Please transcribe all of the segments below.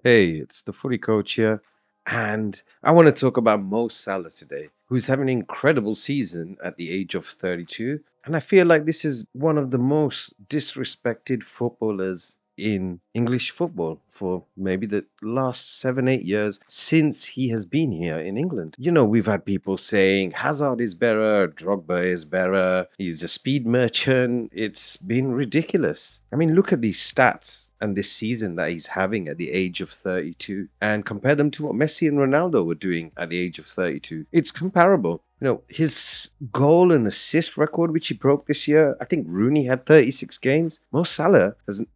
Hey, it's the footy coach here, and I want to talk about Mo Salah today, who's having an incredible season at the age of 32. And I feel like this is one of the most disrespected footballers in English football for maybe the last 7, 8 years since he has been here in England. We've had people saying Hazard is better, Drogba is better, he's a speed merchant. It's been ridiculous. I mean, look at these stats and this season that he's having at the age of 32 and compare them to what Messi and Ronaldo were doing at the age of 32. It's comparable. His goal and assist record, which he broke this year, I think Rooney had 36 games. Mo Salah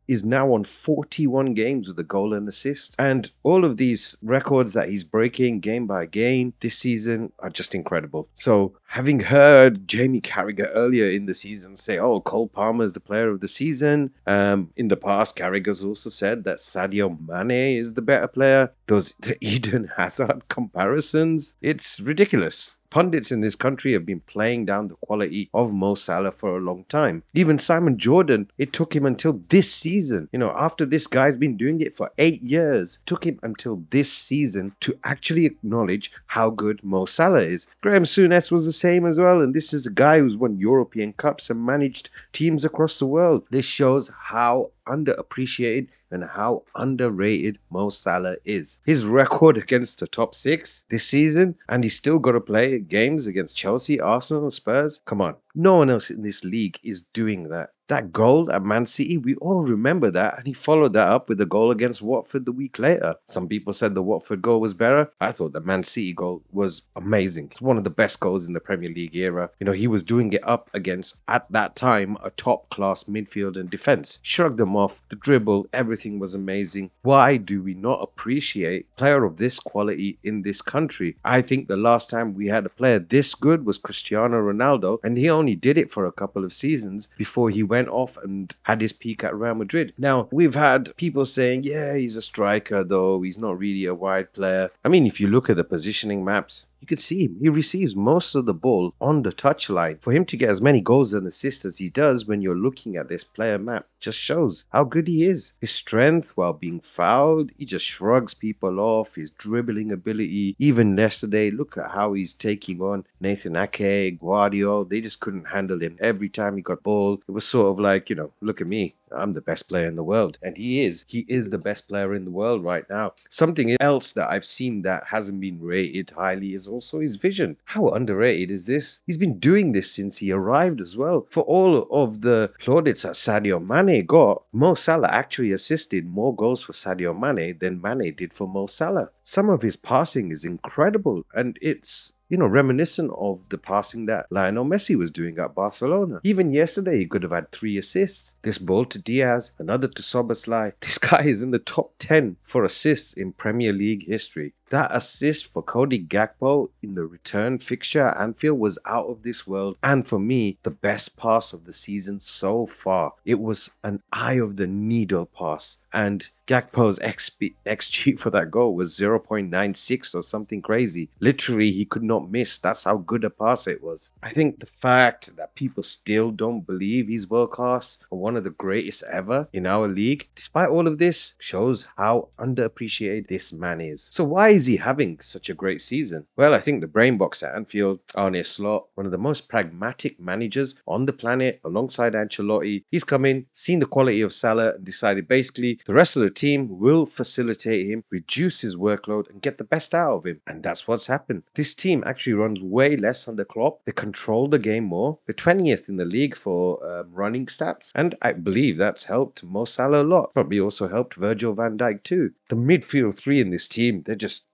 is now on 41 games with a goal and assist. And all of these records that he's breaking game by game this season are just incredible. So, having heard Jamie Carragher earlier in the season say, oh, Cole Palmer is the player of the season. In the past, Carragher's also said that Sadio Mane is the better player. Those the Eden Hazard comparisons, it's ridiculous. Pundits in this country have been playing down the quality of Mo Salah for a long time. Even Simon Jordan, it took him until this season. After this guy's been doing it for 8 years, took him until this season to actually acknowledge how good Mo Salah is. Graham Souness was the same as well, and this is a guy who's won European Cups and managed teams across the world. This shows how underappreciated and how underrated Mo Salah is. His record against the top six this season, and he's still got to play games against Chelsea, Arsenal, Spurs. Come on. No one else in this league is doing that. That goal at Man City, we all remember that, and he followed that up with a goal against Watford the week later. Some people said the Watford goal was better. I thought the Man City goal was amazing. It's one of the best goals in the Premier League era. He was doing it up against, at that time, a top-class midfield and defense. Shrugged them off, the dribble, everything was amazing. Why do we not appreciate a player of this quality in this country? I think the last time we had a player this good was Cristiano Ronaldo, and he only did it for a couple of seasons before he went off and had his peak at Real Madrid. Now, we've had people saying, yeah, he's a striker though, he's not really a wide player. I mean, if you look at the positioning maps, you can see him. He receives most of the ball on the touchline. For him to get as many goals and assists as he does when you're looking at this player map just shows how good he is. His strength while being fouled, he just shrugs people off. His dribbling ability, even yesterday, look at how he's taking on Nathan Ake, Guardiola. They just couldn't handle him. Every time he got ball, it was sort of like, look at me. I'm the best player in the world. And he is. He is the best player in the world right now. Something else that I've seen that hasn't been rated highly is also his vision. How underrated is this? He's been doing this since he arrived as well. For all of the plaudits that Sadio Mane got, Mo Salah actually assisted more goals for Sadio Mane than Mane did for Mo Salah. Some of his passing is incredible, and it's reminiscent of the passing that Lionel Messi was doing at Barcelona. Even yesterday, he could have had 3 assists. This ball to Diaz, another to Szoboszlai. This guy is in the top 10 for assists in Premier League history. That assist for Cody Gakpo in the return fixture at Anfield was out of this world. And for me, the best pass of the season so far. It was an eye of the needle pass. And Gakpo's XG for that goal was 0.96 or something crazy. Literally, he could not miss. That's how good a pass it was. I think the fact that people still don't believe he's world class or one of the greatest ever in our league, despite all of this, shows how underappreciated this man is. So why is he having such a great season? Well, I think the brain box at Anfield, Arne Slot, one of the most pragmatic managers on the planet, alongside Ancelotti, he's come in, seen the quality of Salah, and decided basically the rest of the team will facilitate him, reduce his workload, and get the best out of him. And that's what's happened. This team actually runs way less under Klopp. They control the game more. They're 20th in the league for running stats, and I believe that's helped Mo Salah a lot. Probably also helped Virgil van Dijk too. The midfield three in this team, they're just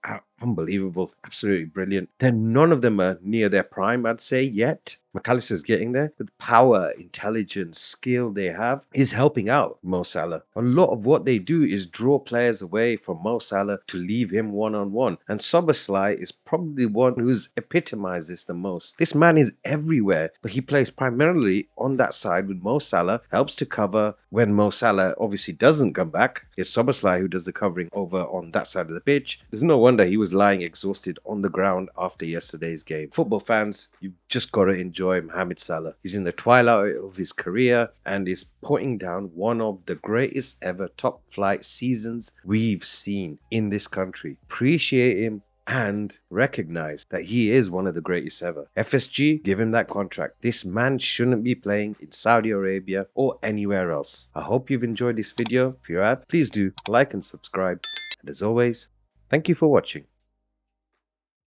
unbelievable, absolutely brilliant. Then none of them are near their prime, I'd say, yet. McAllister's getting there. But the power, intelligence, skill they have is helping out Mo Salah. A lot of what they do is draw players away from Mo Salah to leave him one-on-one. And Szoboszlai is probably one who's epitomized this the most. This man is everywhere, but he plays primarily on that side with Mo Salah, helps to cover when Mo Salah obviously doesn't come back. It's Szoboszlai who does the covering over on that side of the pitch. There's no wonder he was was lying exhausted on the ground after yesterday's game. Football fans, you've just got to enjoy Mohamed Salah. He's in the twilight of his career and is putting down one of the greatest ever top flight seasons we've seen in this country. Appreciate him and recognize that he is one of the greatest ever. FSG, give him that contract. This man shouldn't be playing in Saudi Arabia or anywhere else. I hope you've enjoyed this video. If you have, please do like and subscribe. And as always, thank you for watching.